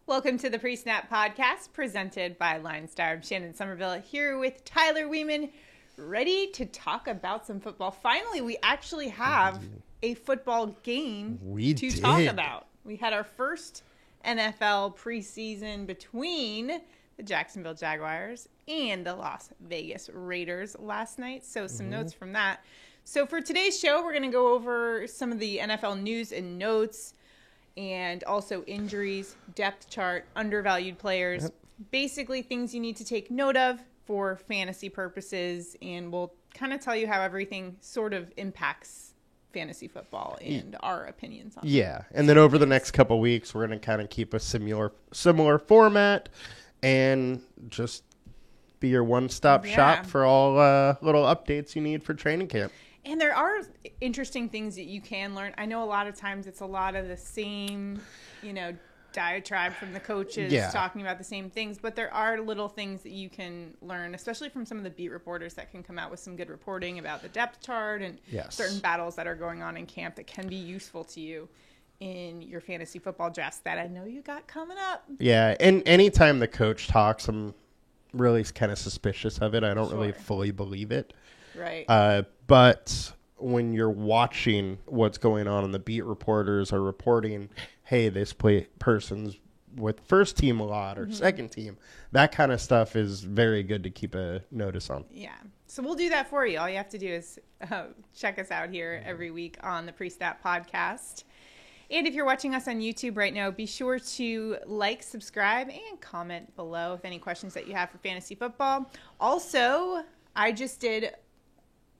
Welcome to the Pre-Snap Podcast, presented by Line Star. I'm Shannon Somerville here with Tyler Weeman, ready to talk about some football. Finally, we actually have a football game to talk about. We had our first NFL preseason between the Jacksonville Jaguars and the Las Vegas Raiders last night. So some notes from that. So for today's show, we're going to go over some of the NFL news and notes, and also injuries, depth chart, undervalued players, basically things you need to take note of for fantasy purposes. And we'll kind of tell you how everything sort of impacts fantasy football and our opinions on it. Yeah, and then over the next couple of weeks, we're going to kind of keep a similar format and just be your one-stop shop for all little updates you need for training camp. And there are interesting things that you can learn. I know a lot of times it's a lot of the same, diatribe from the coaches talking about the same things, but there are little things that you can learn, especially from some of the beat reporters that can come out with some good reporting about the depth chart and certain battles that are going on in camp that can be useful to you in your fantasy football drafts that I know you got coming up. Yeah, and anytime the coach talks, I'm really kind of suspicious of it. I don't really fully believe it. Right. But when you're watching what's going on and the beat reporters are reporting, hey, this person's with first team a lot or second team, that kind of stuff is very good to keep a notice on. Yeah. So we'll do that for you. All you have to do is check us out here every week on the Pre-Snap Podcast. And if you're watching us on YouTube right now, be sure to like, subscribe, and comment below with any questions that you have for fantasy football. Also,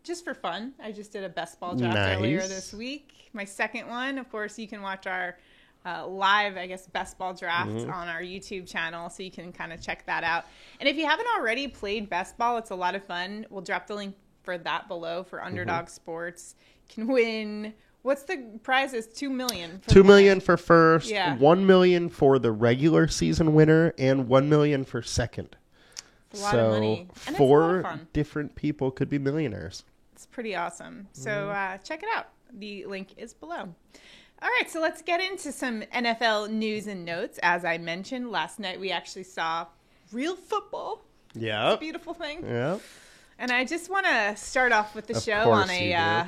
just for fun, I just did a best ball draft earlier this week. My second one. Of course, you can watch our live, best ball draft on our YouTube channel, so you can kind of check that out. And if you haven't already played best ball, it's a lot of fun. We'll drop the link for that below for Underdog Sports. You can win. What's the prize? Is $2 million. $2 million for first, $1 million for the regular season winner, and $1 million for second. It's a lot of money. And 4 different people could be millionaires. It's pretty awesome. So check it out. The link is below. All right, so let's get into some NFL news and notes. As I mentioned, last night we actually saw real football. Yeah. It's a beautiful thing. Yeah. And I just want to start off with the show on a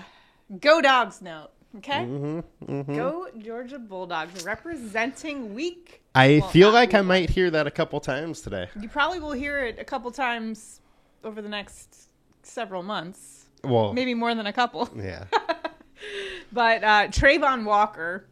Go Dogs note. Okay? Go Georgia Bulldogs, representing I feel like I might hear that a couple times today. You probably will hear it a couple times over the next several months. Well, maybe more than a couple. Yeah. But Trayvon Walker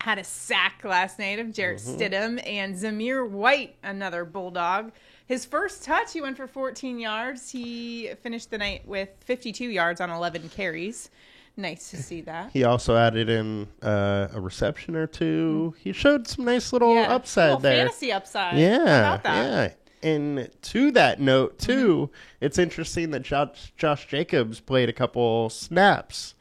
had a sack last night of Jarrett Stidham, and Zamir White, another Bulldog. His first touch, he went for 14 yards. He finished the night with 52 yards on 11 carries. Nice to see that. He also added in a reception or two. He showed some nice little upside there. Fantasy upside. Yeah. How about that? Yeah. And to that note, too, it's interesting that Josh Jacobs played a couple snaps.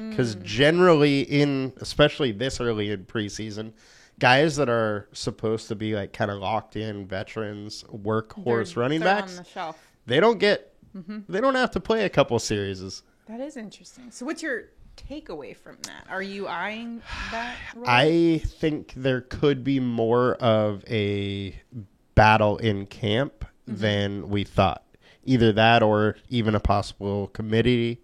Because generally, especially this early in preseason, guys that are supposed to be like kind of locked in veterans, workhorse running backs, on the shelf. They don't have to play a couple series. That is interesting. So what's your takeaway from that? Are you eyeing that role? I think there could be more of a battle in camp than we thought. Either that or even a possible committee.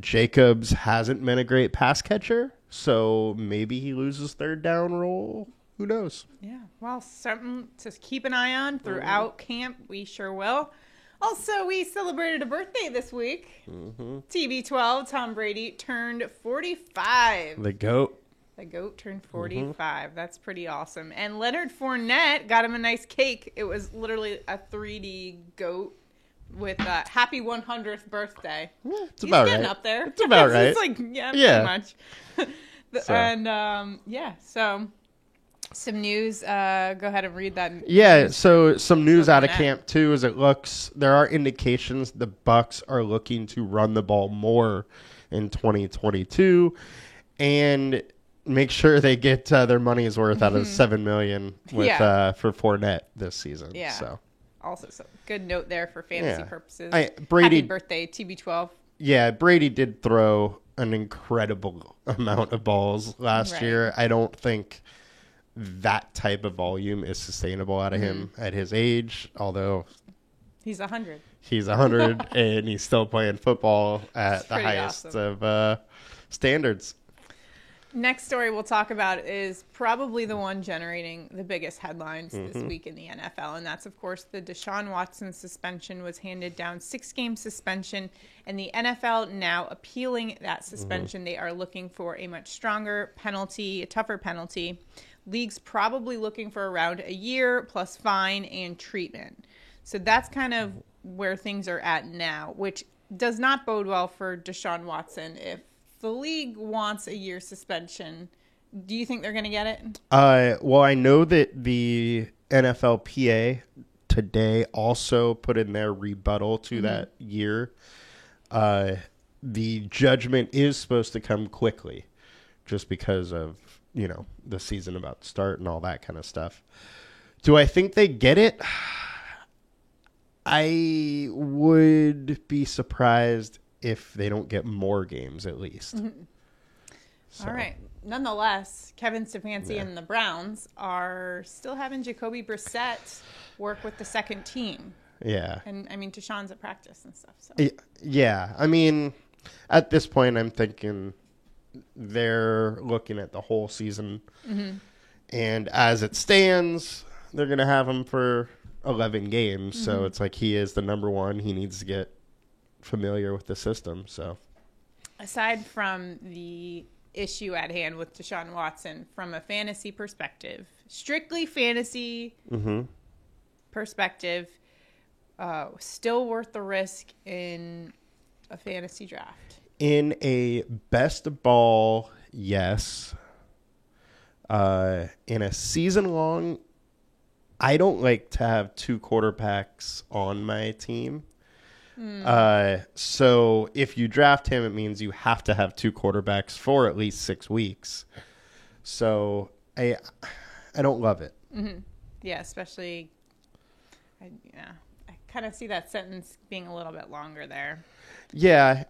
Jacobs hasn't been a great pass catcher, so maybe he loses third down role. Who knows? Yeah, well, something to keep an eye on throughout camp. We sure will. Also, we celebrated a birthday this week. TB12, Tom Brady, turned 45. The GOAT. The GOAT turned 45. That's pretty awesome. And Leonard Fournette got him a nice cake. It was literally a 3D GOAT with happy 100th birthday. It's about right. He's getting up there. It's about right. It's like, pretty much. And, so some news. Go ahead and read that. Yeah, so some news out of camp, too, as it looks. There are indications the Bucs are looking to run the ball more in 2022 and make sure they get their money's worth out of $7 million for Fournette this season. Yeah. So. Also, so good note there for fantasy purposes. Brady, happy birthday, TB12. Yeah, Brady did throw an incredible amount of balls last year. I don't think that type of volume is sustainable out of him at his age, although He's 100. he's 100 and he's still playing football at the highest of standards. Next story we'll talk about is probably the one generating the biggest headlines this week in the NFL, and that's, of course, the Deshaun Watson suspension was handed down, 6-game suspension, and the NFL now appealing that suspension. They are looking for a much stronger penalty, a tougher penalty. League's probably looking for around a year plus fine and treatment. So that's kind of where things are at now, which does not bode well for Deshaun Watson. If the league wants a year suspension, do you think they're going to get it? Well, I know that the NFLPA today also put in their rebuttal to that year. The judgment is supposed to come quickly just because of, the season about to start and all that kind of stuff. Do I think they get it? I would be surprised if they don't get more games at least. So. All right. Nonetheless, Kevin Stefanski and the Browns are still having Jacoby Brissett work with the second team. Yeah. And, Deshaun's at practice and stuff. So. Yeah. At this point, I'm thinking they're looking at the whole season. And as it stands, they're going to have him for 11 games. So it's like he is the number one. He needs to get familiar with the system. So aside from the issue at hand with Deshaun Watson, from a fantasy perspective, strictly fantasy perspective, still worth the risk in a fantasy draft? In a best ball, yes. In a season long, I don't like to have 2 quarterbacks on my team. So if you draft him, it means you have to have 2 quarterbacks for at least 6 weeks. So I don't love it. Yeah, especially, I kind of see that sentence being a little bit longer there. Yeah,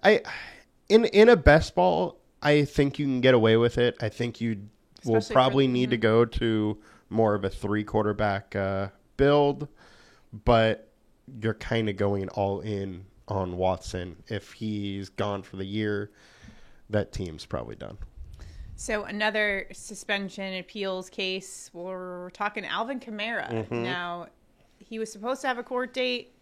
in a best ball, I think you can get away with it. I think you will probably need to go to more of a 3 quarterback build, but you're kind of going all in on Watson. If he's gone for the year, that team's probably done. So another suspension appeals case, we're talking Alvin Kamara. Now, he was supposed to have a court date.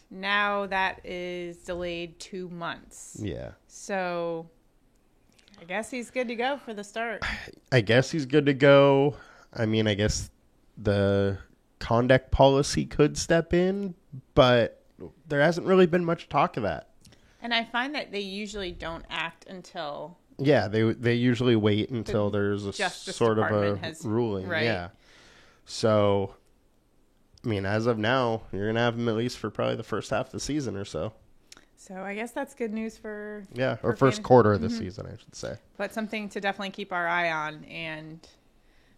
Now that is delayed 2 months. Yeah. So I guess he's good to go for the start. I guess he's good to go. I guess the conduct policy could step in, but there hasn't really been much talk of that. And I find that they usually don't act until... Yeah, they usually wait until there's a sort of a ruling. Right. Yeah. So, as of now, you're going to have him at least for probably the first half of the season or so. So I guess that's good news for... Yeah, or first quarter of the season, I should say. But something to definitely keep our eye on. And...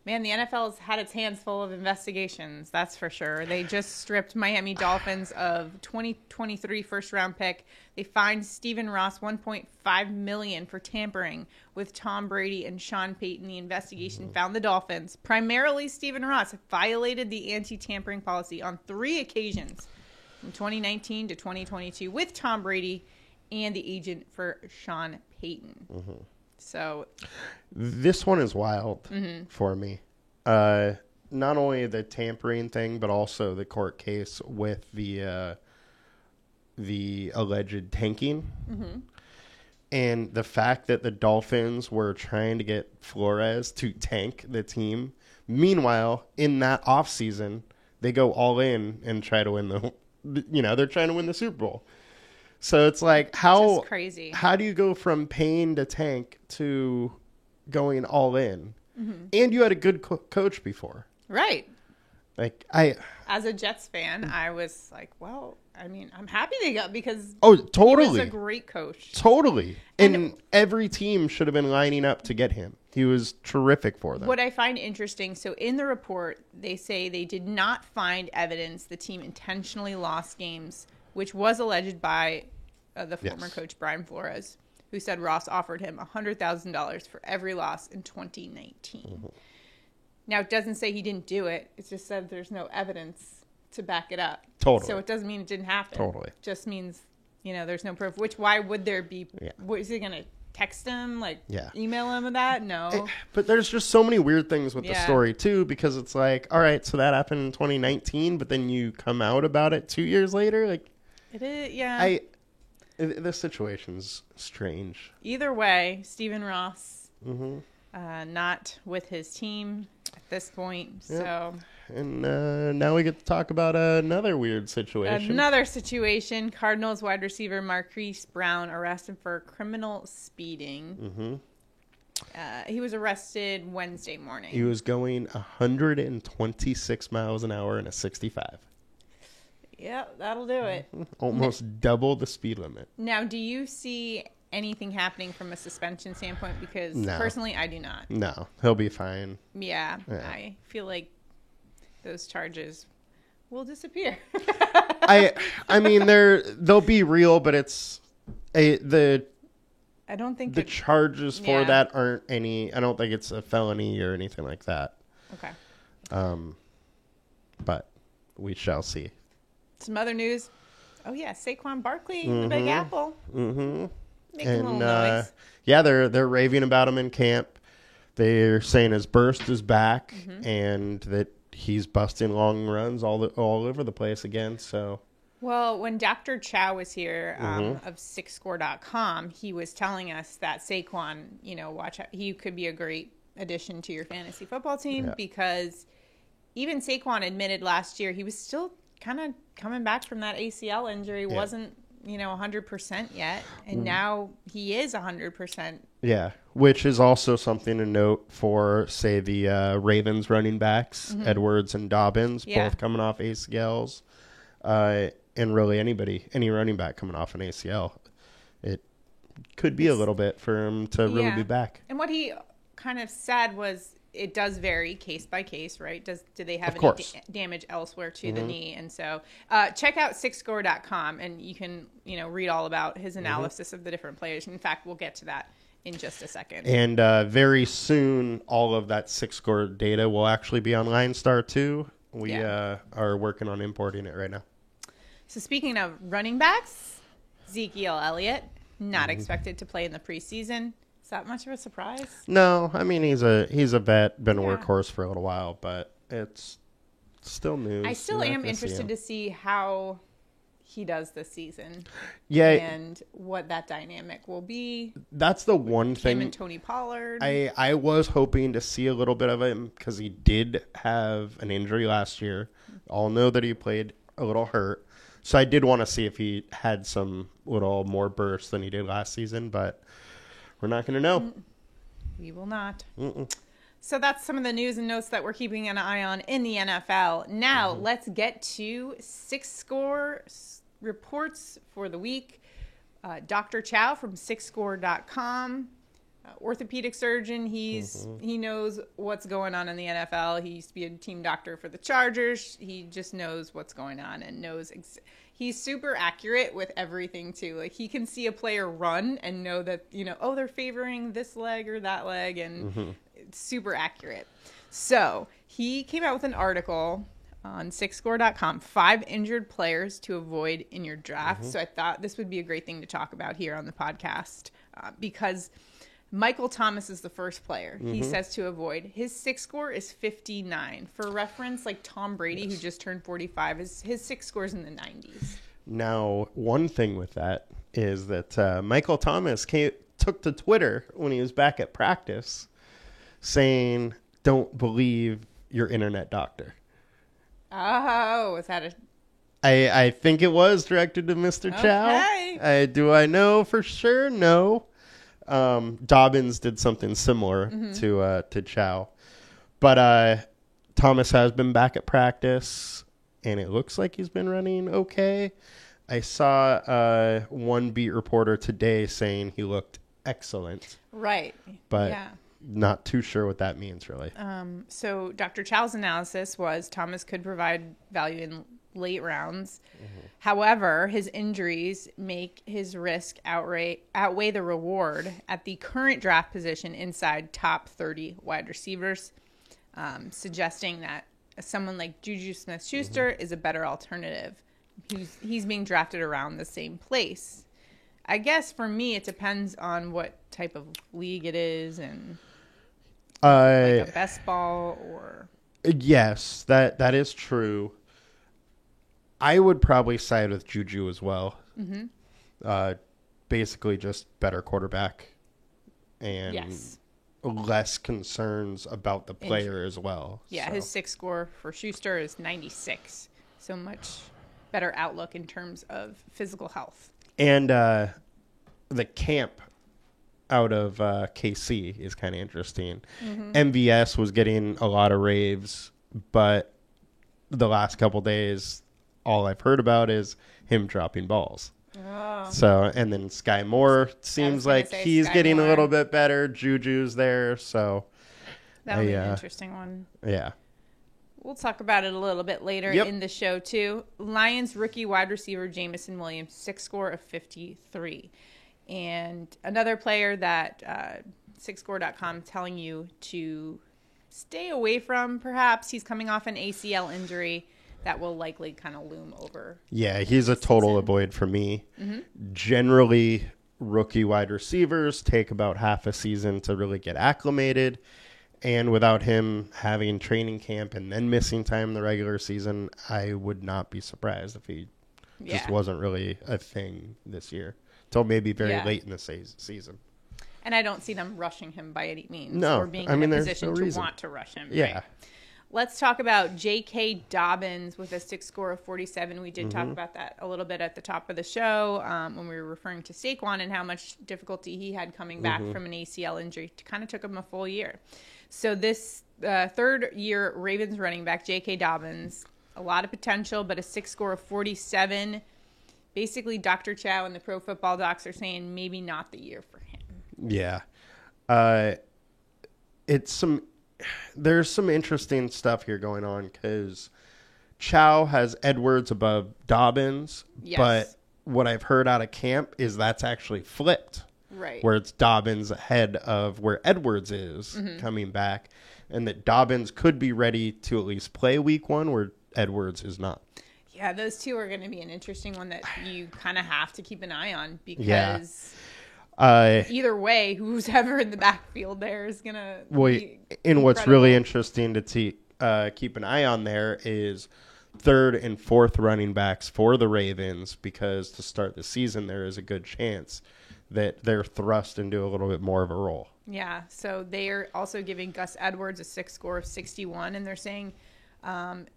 man, the NFL has had its hands full of investigations, that's for sure. They just stripped Miami Dolphins of 2023 first-round pick. They fined Stephen Ross $1.5 million for tampering with Tom Brady and Sean Payton. The investigation found the Dolphins, primarily Stephen Ross, violated the anti-tampering policy on 3 occasions from 2019 to 2022 with Tom Brady and the agent for Sean Payton. So this one is wild for me. Not only the tampering thing, but also the court case with the alleged tanking. And the fact that the Dolphins were trying to get Flores to tank the team. Meanwhile, in that offseason, they go all in and try to win they're trying to win the Super Bowl. So it's like, how crazy. How do you go from paying to tank to going all in? And you had a good coach before. Right. Like, as a Jets fan, I was like, well, I'm happy they got, because totally. he was a great coach. Totally. And every team should have been lining up to get him. He was terrific for them. What I find interesting, so in the report, they say they did not find evidence the team intentionally lost games, which was alleged by the former coach Brian Flores, who said Ross offered him $100,000 for every loss in 2019. Now, it doesn't say he didn't do it. It just said there's no evidence to back it up. Totally. So it doesn't mean it didn't happen. Totally. It just means, there's no proof. Why would there be? Yeah. Is he going to text him? Yeah. Email him with that? No. But there's just so many weird things with the Yeah. story, too, because it's like, all right, so that happened in 2019, but then you come out about it 2 years later? Like, It is, yeah. this situation's strange. Either way, Stephen Ross, Mm-hmm. not with his team at this point. Yep. So And now we get to talk about another weird situation. another situation, Cardinals wide receiver Marquise Brown arrested for criminal speeding. Mm-hmm. He was arrested Wednesday morning. He was going 126 miles an hour in a 65. Yeah, that'll do it. Almost double the speed limit. Now, do you see anything happening from a suspension standpoint? Because No. personally, I do not. No, he'll be fine. Yeah, Yeah. I feel like those charges will disappear. I mean they'll be real, but it's the I don't think the charges for Yeah. that aren't any. I don't think it's a felony or anything like that. Okay. But we shall see. Some other news. Oh yeah, Saquon Barkley, the Big Apple, Mm-hmm. making a little noise. Yeah, they're raving about him in camp. They're saying his burst is back and that he's busting long runs all over the place again. So Well, when Dr. Chow was here of SixScore.com, he was telling us that Saquon, watch out, he could be a great addition to your fantasy football team Yeah. because even Saquon admitted last year he was still kind of coming back from that ACL injury. Yeah. Wasn't 100% yet, and now he is 100%. yeah, which is also something to note for, say, the Ravens running backs, Edwards and Dobbins, Yeah. both coming off ACLs, and really any running back coming off an ACL. It could be a little bit for him to really Yeah. be back. And what he kind of said was it does vary case by case, right? Do they have Of any course. damage elsewhere to the knee? And so check out SixScore.com and you can, read all about his analysis of the different players. In fact, we'll get to that in just a second. And very soon, all of that six-score data will actually be on LineStar too. We are working on importing it right now. So speaking of running backs, Ezekiel Elliott, not expected to play in the preseason. Is that much of a surprise? No, I mean he's a vet, been a Yeah. workhorse for a little while, but it's still news. I still You're not am gonna see interested him. to see how he does this season. Yeah, And what that dynamic will be. that's the one Him thing. and Tony Pollard. I was hoping to see a little bit of him because he did have an injury last year. All know that he played a little hurt, so I did want to see if he had some little more burst than he did last season, but we're not going to know. We will not. Mm-mm. So that's some of the news and notes that we're keeping an eye on in the NFL. Now, Mm-hmm. let's get to Six Score reports for the week. Dr. Chow from SixScore.com, orthopedic surgeon. He knows what's going on in the NFL. He used to be a team doctor for the Chargers. He just knows what's going on and knows he's super accurate with everything too. Like he can see a player run and know that, they're favoring this leg or that leg, and it's super accurate. So he came out with an article on SixScore.com, 5 injured players to avoid in your draft. So I thought this would be a great thing to talk about here on the podcast because Michael Thomas is the first player he says to avoid. His Six Score is 59. For reference, like Tom Brady, who just turned 45, his Six Score's in the 90s. Now, one thing with that is that Michael Thomas took to Twitter when he was back at practice saying, "Don't believe your internet doctor." Oh, is that a... I think it was directed to Mr. Chow. Okay. Do I know for sure? No. Dobbins did something similar to Chow. But Thomas has been back at practice, and it looks like he's been running okay. I saw one beat reporter today saying he looked excellent, Right. but Yeah. not too sure what that means, really. So Dr. Chow's analysis was Thomas could provide value in late rounds. However, his injuries make his risk outweigh the reward at the current draft position inside top 30 wide receivers. suggesting that someone like Juju Smith-Schuster is a better alternative. He's being drafted around the same place. I guess for me, it depends on what type of league it is and like a best ball or... Yes, that is true. I would probably side with Juju as well. Basically just better quarterback and less concerns about the player as well. Yeah, his 6 score for Schuster is 96. So much better outlook in terms of physical health. And the camp out of KC is kind of interesting. MVS was getting a lot of raves, but the last couple days, all I've heard about is him dropping balls. Oh. So, and then Sky Moore seems like he's getting a little bit better. Juju's there, so that'll be an interesting one. Yeah. We'll talk about it a little bit later in the show, too. Lions rookie wide receiver Jameson Williams, 6 score of 53. And another player that 6score.com telling you to stay away from, perhaps. He's coming off an ACL injury that will likely kind of loom over. Yeah, he's a total avoid for me. Generally, rookie wide receivers take about half a season to really get acclimated. And without him having training camp and then missing time in the regular season, I would not be surprised if he just wasn't really a thing this year. Until maybe very late in the season. And I don't see them rushing him by any means. No. Or being in a position to want to rush him. Yeah. Right? Let's talk about J.K. Dobbins with a 6 score of 47. We did talk about that a little bit at the top of the show when we were referring to Saquon and how much difficulty he had coming back from an ACL injury. It kind of took him a full year. So this third-year Ravens running back, J.K. Dobbins, a lot of potential, but a 6 score of 47. Basically, Dr. Chow and the Pro Football Docs are saying maybe not the year for him. Yeah. There's some interesting stuff here going on because Chow has Edwards above Dobbins, but what I've heard out of camp is that's actually flipped. Right. Where it's Dobbins ahead of where Edwards is coming back, and that Dobbins could be ready to at least play week 1 where Edwards is not. Yeah, those two are going to be an interesting one that you kind of have to keep an eye on because either way, who's ever in the backfield there is going to be and what's really interesting to keep an eye on there is 3rd and 4th running backs for the Ravens because to start the season there is a good chance that they're thrust into a little bit more of a role. Yeah, so they're also giving Gus Edwards a 6 score of 61, and they're saying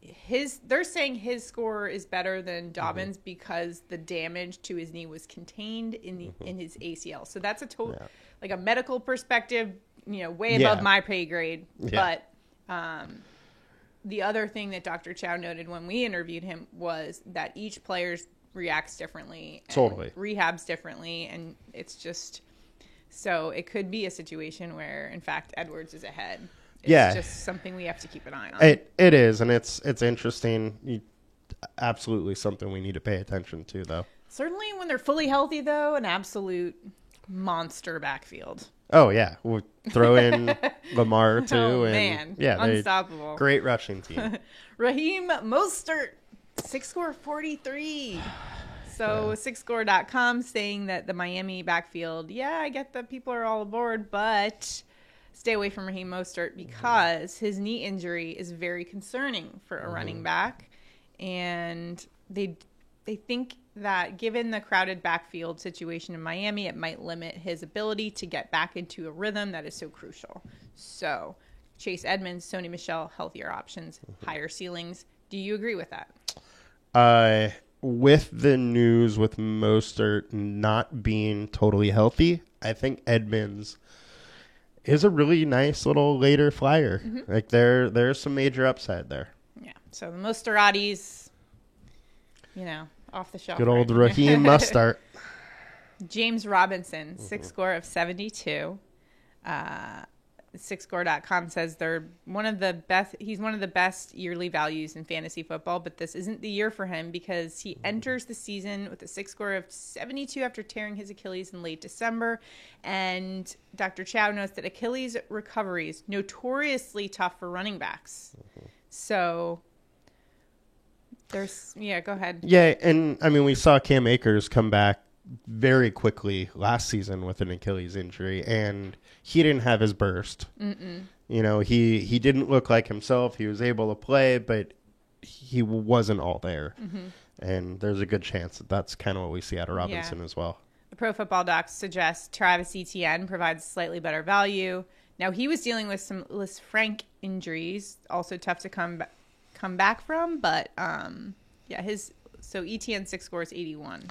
his score is better than Dobbins because the damage to his knee was contained in his ACL. So that's like a medical perspective, way above my pay grade. Yeah. But the other thing that Dr. Chow noted when we interviewed him was that each player reacts differently, and rehabs differently, and it's just so it could be a situation where, in fact, Edwards is ahead. It's just something we have to keep an eye on. It is, and it's interesting. Absolutely something we need to pay attention to, though. Certainly when they're fully healthy, though, an absolute monster backfield. Oh, yeah. We'll throw in Lamar, too. Oh, and man. Yeah, unstoppable. Great rushing team. Raheem Mostert, 6 score 43. So 6score.com saying that the Miami backfield, I get that people are all aboard, but stay away from Raheem Mostert because his knee injury is very concerning for a running back. And they think that given the crowded backfield situation in Miami, it might limit his ability to get back into a rhythm that is so crucial. So Chase Edmonds, Sony Michel, healthier options, higher ceilings. Do you agree with that? With the news with Mostert not being totally healthy, I think Edmonds is a really nice little later flyer. Like there's some major upside there. Yeah. So the Mosteratis, off the shelf. Good old Raheem Mostert. James Robinson, 6 score of 72. SixScore.com says they're one of the best. He's one of the best yearly values in fantasy football, but this isn't the year for him because he enters the season with a SixScore of 72 after tearing his Achilles in late December. And Dr. Chow notes that Achilles recovery is notoriously tough for running backs. So there's, go ahead. Yeah, and I mean, we saw Cam Akers come back very quickly last season with an Achilles injury, and he didn't have his burst. You know, he didn't look like himself. He was able to play, but he wasn't all there. And there's a good chance that that's kind of what we see out of Robinson as well. The Pro Football Docs suggest Travis Etienne provides slightly better value. Now, he was dealing with some Lisfranc injuries, also tough to come back from, but so Etienne's SixScore is 81.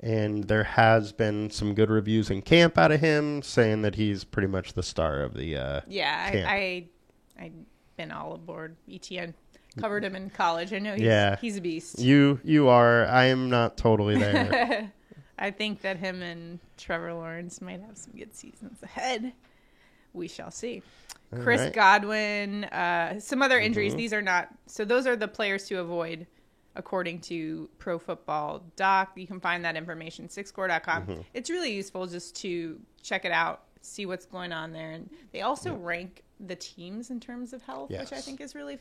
And there has been some good reviews in camp out of him, saying that he's pretty much the star of the camp. I've been all aboard Etienne. Covered him in college. I know he's a beast. You are. I am not totally there. I think that him and Trevor Lawrence might have some good seasons ahead. We shall see. Chris Godwin, some other injuries. These are not. So those are the players to avoid, according to Pro Football Doc. You can find that information, SixScore.com. It's really useful just to check it out, see what's going on there. And they also rank the teams in terms of health, which I think is really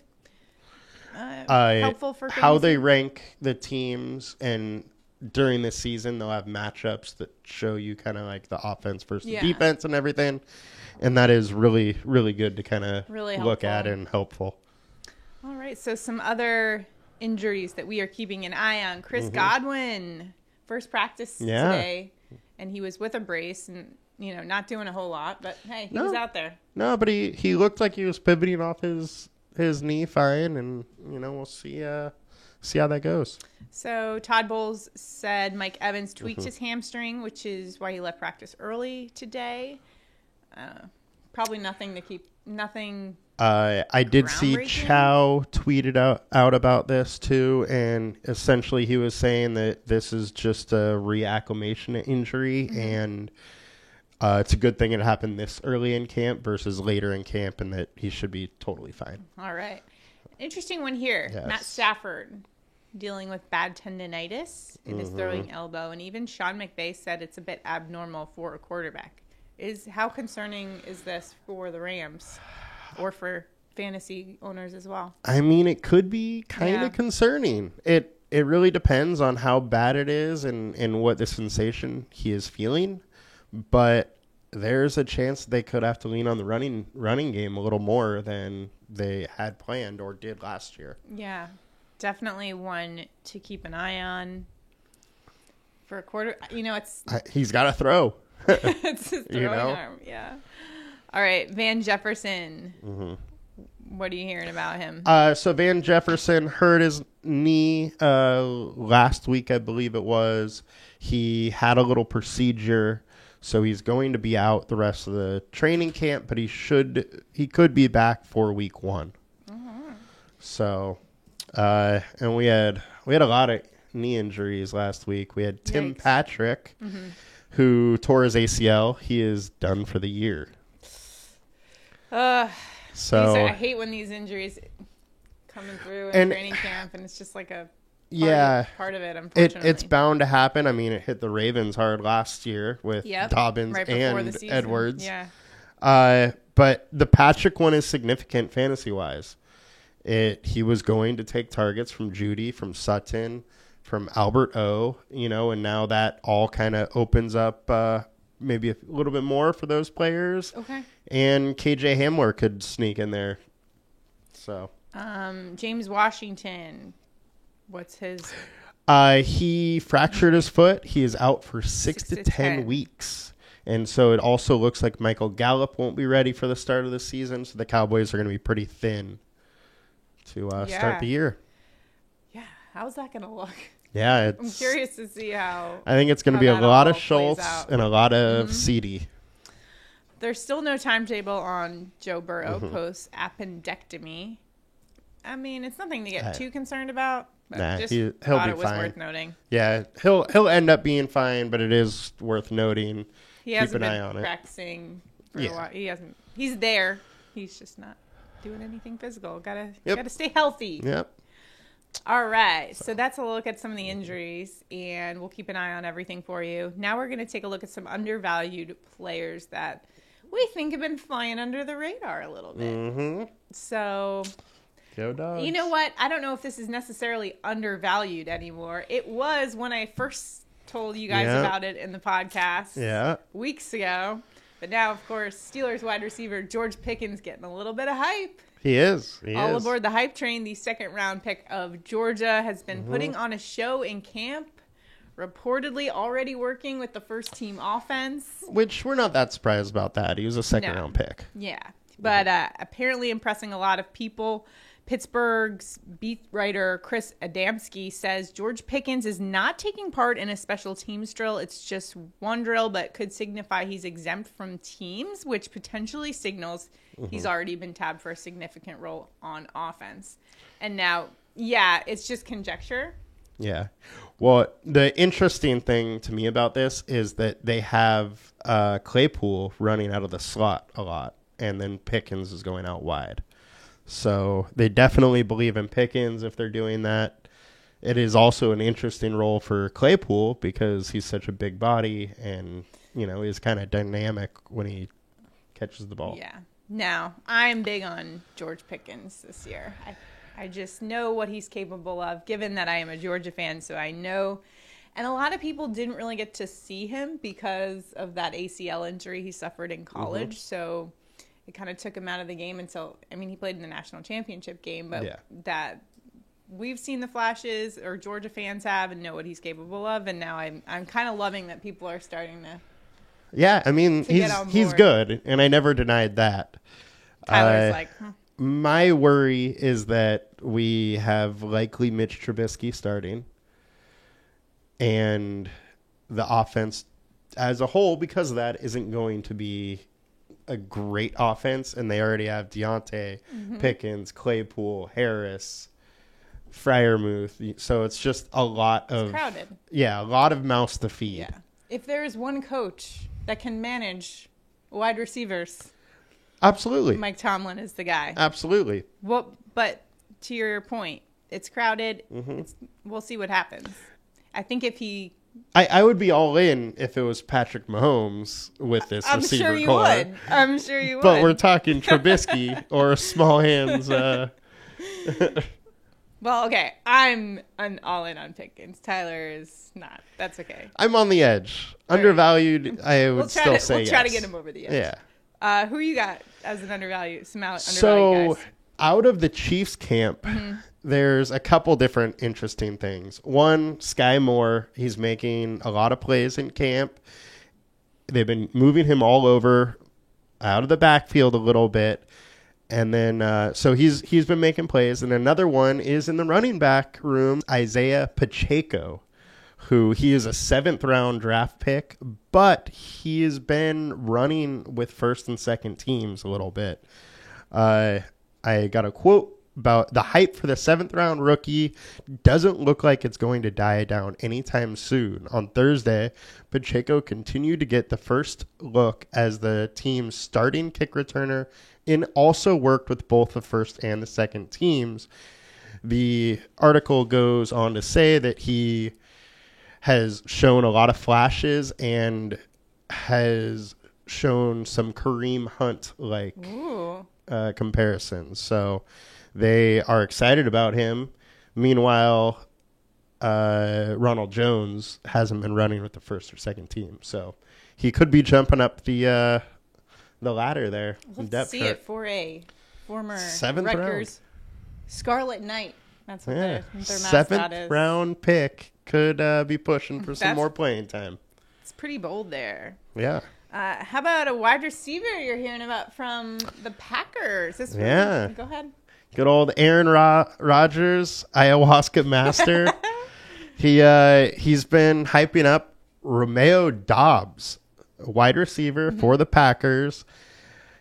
helpful for how they rank the teams. And during the season, they'll have matchups that show you kind of like the offense versus the defense and everything. And that is really, really good to kind of look at and helpful. All right. So some other injuries that we are keeping an eye on. Chris Godwin, first practice today, and he was with a brace and, not doing a whole lot, but hey, he was out there. No, but he looked like he was pivoting off his knee fine, and, we'll see how that goes. So Todd Bowles said Mike Evans tweaked his hamstring, which is why he left practice early today. Probably nothing. I did see Chow tweeted out about this too, and essentially he was saying that this is just a reacclimation injury, and it's a good thing it happened this early in camp versus later in camp, and that he should be totally fine. All right. Interesting one here. Yes. Matt Stafford dealing with bad tendinitis in his throwing elbow, and even Sean McVay said it's a bit abnormal for a quarterback. How concerning is this for the Rams? Or for fantasy owners as well? I mean, it could be kind of concerning. It really depends on how bad it is and what the sensation he is feeling. But there's a chance they could have to lean on the running game a little more than they had planned or did last year. Yeah, definitely one to keep an eye on for a quarter. He's got to throw. It's his throwing arm. Yeah. All right, Van Jefferson. What are you hearing about him? So Van Jefferson hurt his knee last week, I believe it was. He had a little procedure, so he's going to be out the rest of the training camp, but he could be back for week 1. So, and we had a lot of knee injuries last week. We had Tim Patrick, who tore his ACL. He is done for the year. So I hate when these injuries coming through in training camp, and it's just like a part of it. Unfortunately, it's bound to happen. I mean, it hit the Ravens hard last year with Dobbins and Edwards. But the Patrick one is significant fantasy wise. He was going to take targets from Judy, from Sutton, from Albert O. And now that all kind of opens up. Maybe a little bit more for those players. Okay. And KJ Hamler could sneak in there. So. James Washington, what's his? He fractured his foot. He is out for 6 to 10 weeks. And so it also looks like Michael Gallup won't be ready for the start of the season. So the Cowboys are going to be pretty thin to start the year. Yeah. How's that going to look? Yeah, I'm curious to see how. I think it's going to be a lot of Schultz and a lot of CD. There's still no timetable on Joe Burrow post appendectomy. I mean, it's nothing to get too concerned about. But he'll be fine. It was worth noting. Yeah, he'll end up being fine, but it is worth noting. Keep an eye on it. He hasn't been practicing for a while. He He's there. He's just not doing anything physical. Gotta stay healthy. Yep. All right. So that's a look at some of the injuries, and we'll keep an eye on everything for you. Now we're going to take a look at some undervalued players that we think have been flying under the radar a little bit. Mm-hmm. So, Go Dogs. you know what? I don't know if this is necessarily undervalued anymore. It was when I first told you guys about it in the podcast weeks ago. But now, of course, Steelers wide receiver George Pickens getting a little bit of hype. He is. All aboard the hype train. The second-round pick of Georgia has been putting on a show in camp, reportedly already working with the first-team offense. Which we're not that surprised about that. He was a second-round pick. Yeah, but apparently impressing a lot of people. Pittsburgh's beat writer Chris Adamski says George Pickens is not taking part in a special teams drill. It's just one drill, but could signify he's exempt from teams, which potentially signals he's already been tabbed for a significant role on offense. And now, it's just conjecture. Yeah. Well, the interesting thing to me about this is that they have Claypool running out of the slot a lot, and then Pickens is going out wide. So they definitely believe in Pickens if they're doing that. It is also an interesting role for Claypool because he's such a big body and, is kind of dynamic when he catches the ball. Yeah. Now, I'm big on George Pickens this year. I just know what he's capable of, given that I am a Georgia fan, so I know. And a lot of people didn't really get to see him because of that ACL injury he suffered in college. So it kind of took him out of the game until, he played in the national championship game, but that we've seen the flashes, or Georgia fans have, and know what he's capable of. And now I'm kind of loving that people are starting to. Yeah, he's good, and I never denied that. Tyler's like, My worry is that we have likely Mitch Trubisky starting, and the offense as a whole, because of that, isn't going to be a great offense, and they already have Deontay, Pickens, Claypool, Harris, Freiermuth. So it's just a lot of crowded. Yeah, a lot of mouths to feed. Yeah. If there is one coach that can manage wide receivers, absolutely, Mike Tomlin is the guy. Absolutely. Well, but to your point, it's crowded. We'll see what happens. I think if he. I would be all in if it was Patrick Mahomes with this receiver sure you core. would. I'm sure you would. But we're talking Trubisky or small hands. Well, okay. I'm all in on Pickens. Tyler is not. That's okay. I'm on the edge. Undervalued, I would still say we'll try to yes. get him over the edge. Yeah. Who you got as an undervalued? Some undervalued So, guys? Out of the Chiefs camp, there's a couple different interesting things. One, Sky Moore. He's making a lot of plays in camp. They've been moving him all over, out of the backfield a little bit. And then, so he's been making plays. And another one is in the running back room, Isaiah Pacheco, who he is a 7th-round draft pick, but he has been running with first and second teams a little bit. I got a quote about the hype for the 7th-round rookie doesn't look like it's going to die down anytime soon. On Thursday, Pacheco continued to get the first look as the team's starting kick returner and also worked with both the first and the second teams. The article goes on to say that he has shown a lot of flashes and has shown some Kareem Hunt-like comparisons. So they are excited about him. Meanwhile, Ronald Jones hasn't been running with the first or second team. So he could be jumping up the ladder there. Let's see it for a former 7th Rutgers round. Scarlet Knight. That's what their mascot 7th is. round pick could be pushing for some more playing time. It's pretty bold there. Yeah. How about a wide receiver you're hearing about from the Packers? Go ahead. Good old Aaron Rodgers, ayahuasca master. He's been hyping up Romeo Doubs, wide receiver for the Packers.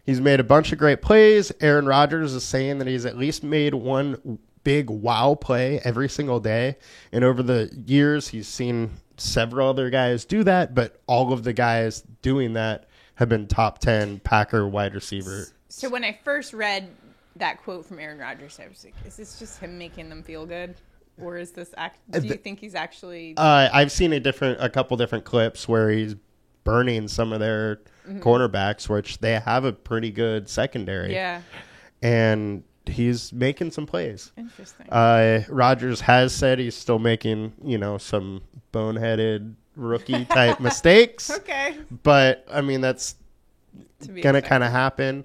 He's made a bunch of great plays. Aaron Rodgers is saying that he's at least made one big wow play every single day. And over the years, he's seen several other guys do that, but all of the guys doing that have been top 10 Packer wide receiver. So when I first read that quote from Aaron Rodgers, I was like, is this just him making them feel good? Or is this do you think he's actually... I've seen a couple different clips where he's burning some of their cornerbacks, which they have a pretty good secondary. Yeah. And he's making some plays. Interesting. Rodgers has said he's still making, some boneheaded rookie type mistakes. Okay. But I mean, that's going to kind of happen.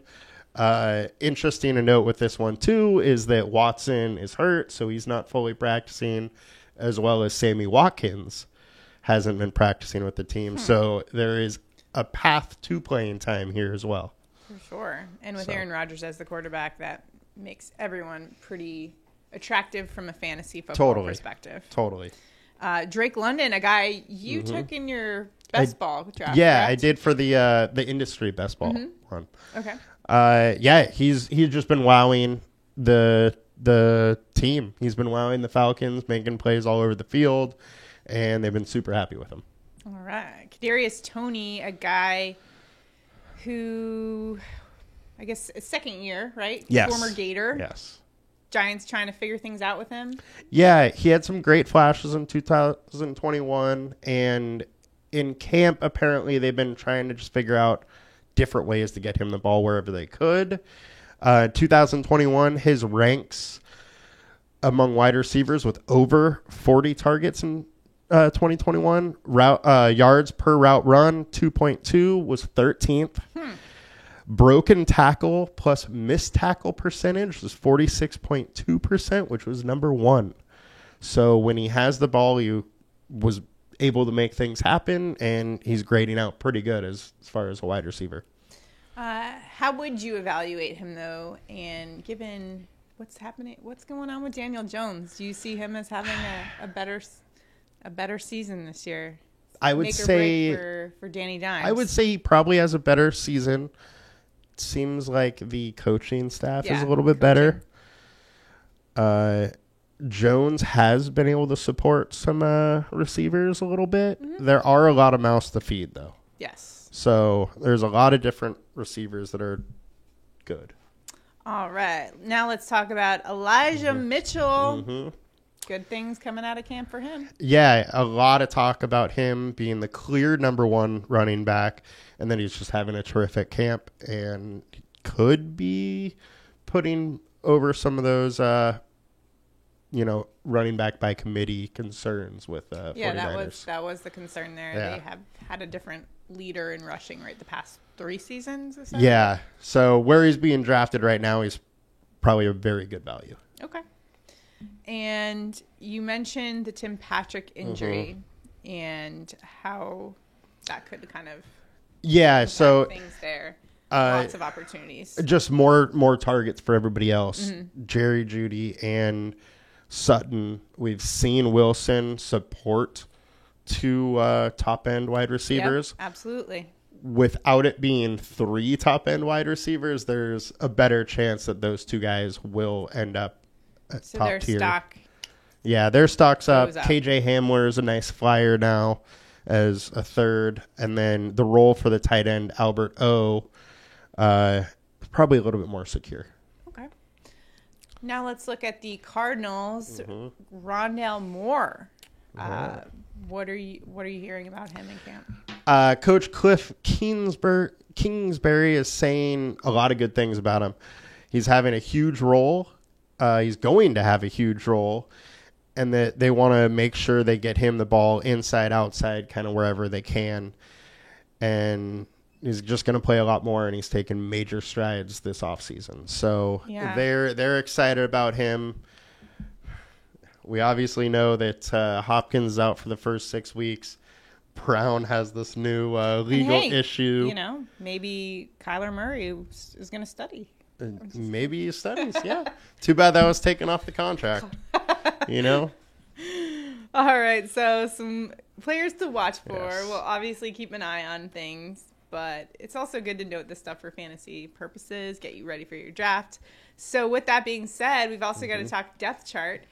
Interesting to note with this one too is that Watson is hurt, so he's not fully practicing, as well as Sammy Watkins hasn't been practicing with the team. So there is a path to playing time here as well. For sure. And with Aaron Rodgers as the quarterback, that makes everyone pretty attractive from a fantasy football perspective. Totally. Drake London, a guy you took in your best ball draft. Yeah, correct? I did for the industry best ball one. Okay. He's just been wowing the team. He's been wowing the Falcons, making plays all over the field, and they've been super happy with him. All right. Kadarius Toney, a guy who, I guess, is second year, right? Yes. Former Gator. Yes. Giants trying to figure things out with him. Yeah, he had some great flashes in 2021, and in camp, apparently they've been trying to just figure out different ways to get him the ball wherever they could. 2021, his ranks among wide receivers with over 40 targets in 2021. Yards per route run, 2.2, was 13th. Broken tackle plus missed tackle percentage was 46.2%, which was number 1. So when he has the ball, he was able to make things happen, and he's grading out pretty good as far as a wide receiver. How would you evaluate him, though, and given what's going on with Daniel Jones? Do you see him as having a better season this year? I would say for Danny Dimes. I would say he probably has a better season. Seems like the coaching staff is a little bit better. Jones has been able to support some receivers a little bit. There are a lot of mouths to feed, though. Yes. So there's a lot of different receivers that are good. All right. Now let's talk about Elijah Mitchell. Good things coming out of camp for him. Yeah, a lot of talk about him being the clear number 1 running back, and then he's just having a terrific camp and could be putting over some of those, running back by committee concerns with 49ers. that was the concern there. Yeah. They have had a different leader in rushing, right, the past 3 seasons or so? Yeah, so where he's being drafted right now, he's probably a very good value. Okay. And you mentioned the Tim Patrick injury and how that could kind of so things there. Lots of opportunities. Just more targets for everybody else. Jerry Jeudy and Sutton. We've seen Wilson support 2 top-end wide receivers. Yep, absolutely. Without it being 3 top-end wide receivers, there's a better chance that those 2 guys will end up so top their tier. Stock. Yeah, their stock's up. Up. KJ Hamler is a nice flyer now as a 3rd. And then the role for the tight end, Albert O, probably a little bit more secure. Okay. Now let's look at the Cardinals. Rondale Moore. What are you hearing about him in camp? Coach Cliff Kingsbury is saying a lot of good things about him. He's having a huge role. He's going to have a huge role, and that they want to make sure they get him the ball inside, outside, kind of wherever they can. And he's just going to play a lot more, and he's taken major strides this offseason. So they're excited about him. We obviously know that Hopkins is out for the first 6 weeks. Brown has this new legal issue. Maybe Kyler Murray is going to study. Maybe he studies, yeah. Too bad that was taken off the contract. All right, so some players to watch for. Yes. We'll obviously keep an eye on things, but it's also good to note this stuff for fantasy purposes, get you ready for your draft. So with that being said, we've also got to talk depth chart.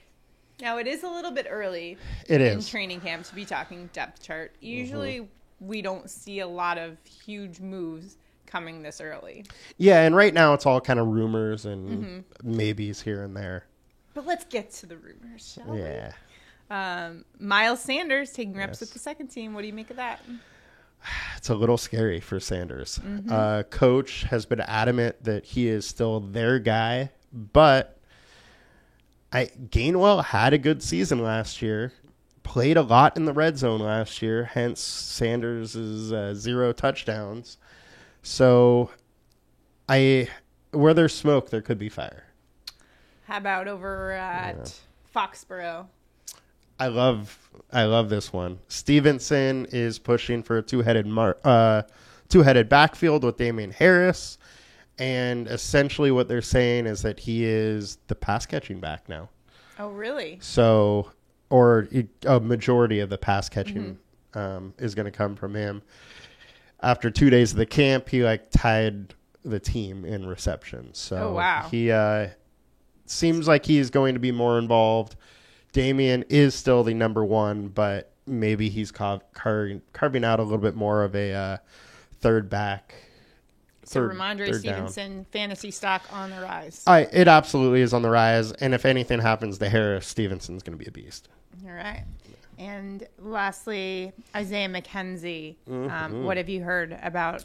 Now, it is a little bit early in training camp to be talking depth chart. Usually we don't see a lot of huge moves coming this early. Yeah, and right now it's all kind of rumors and maybes here and there. But let's get to the rumors, shall Yeah. we? Miles Sanders taking reps with the second team. What do you make of that? It's a little scary for Sanders. Coach has been adamant that he is still their guy, but Gainwell had a good season last year, played a lot in the red zone last year, hence Sanders' 0 touchdowns. So where there's smoke, there could be fire. How about over at Foxborough? I love this one. Stevenson is pushing for a two-headed backfield with Damian Harris, and essentially what they're saying is that he is the pass-catching back now. Oh, really? So, or a majority of the pass-catching is going to come from him. After 2 days of the camp, he tied the team in receptions. So wow. He seems like he's going to be more involved. Damian is still the number one, but maybe he's carving out a little bit more of a third back. So Ramondre Stevenson, fantasy stock on the rise. It absolutely is on the rise, and if anything happens to Harris, Stevenson's going to be a beast. All right. And lastly, Isaiah McKenzie. What have you heard about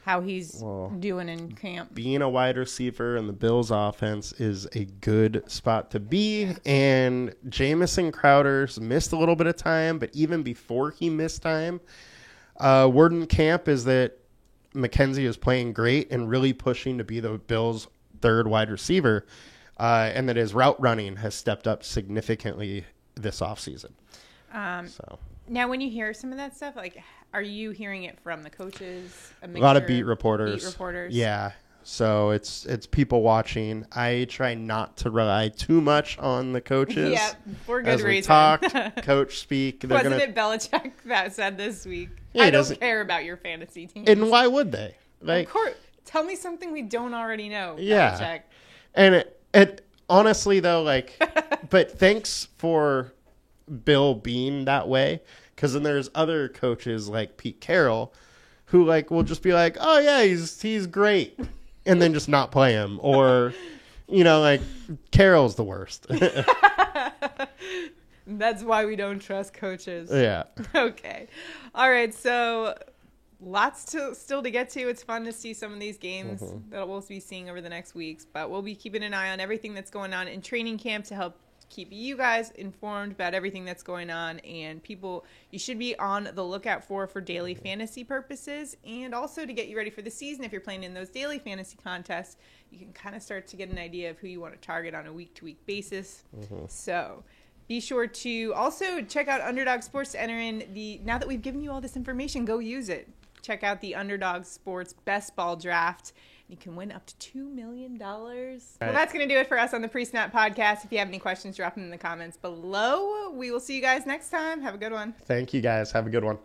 how he's doing in camp? Being a wide receiver in the Bills' offense is a good spot to be. And Jamison Crowder's missed a little bit of time, but even before he missed time, word in camp is that McKenzie is playing great and really pushing to be the Bills' third wide receiver, and that his route running has stepped up significantly this offseason. Now, when you hear some of that stuff, are you hearing it from the coaches? A lot of beat reporters. Yeah. So it's people watching. I try not to rely too much on the coaches. Yeah, for good reason. We talk, coach speak. Wasn't it Belichick that said this week? I don't care about your fantasy team. And why would they? Of course. Tell me something we don't already know. Yeah. Belichick. And it honestly though, but thanks for Bill being that way, because then there's other coaches like Pete Carroll who will just be like, oh yeah, he's great, and then just not play him, or Carroll's the worst. That's why we don't trust coaches. Yeah. Okay. All right. So lots still to get to. It's fun to see some of these games that we'll be seeing over the next weeks, but we'll be keeping an eye on everything that's going on in training camp to help keep you guys informed about everything that's going on, and people you should be on the lookout for daily fantasy purposes, and also to get you ready for the season. If you're playing in those daily fantasy contests, you can kind of start to get an idea of who you want to target on a week-to-week basis. So be sure to also check out Underdog Sports to enter in now that we've given you all this information, go use it. Check out the Underdog Sports Best Ball Draft. You can win up to $2 million. Well, that's going to do it for us on the Pre-Snap Podcast. If you have any questions, drop them in the comments below. We will see you guys next time. Have a good one. Thank you, guys. Have a good one. Bye.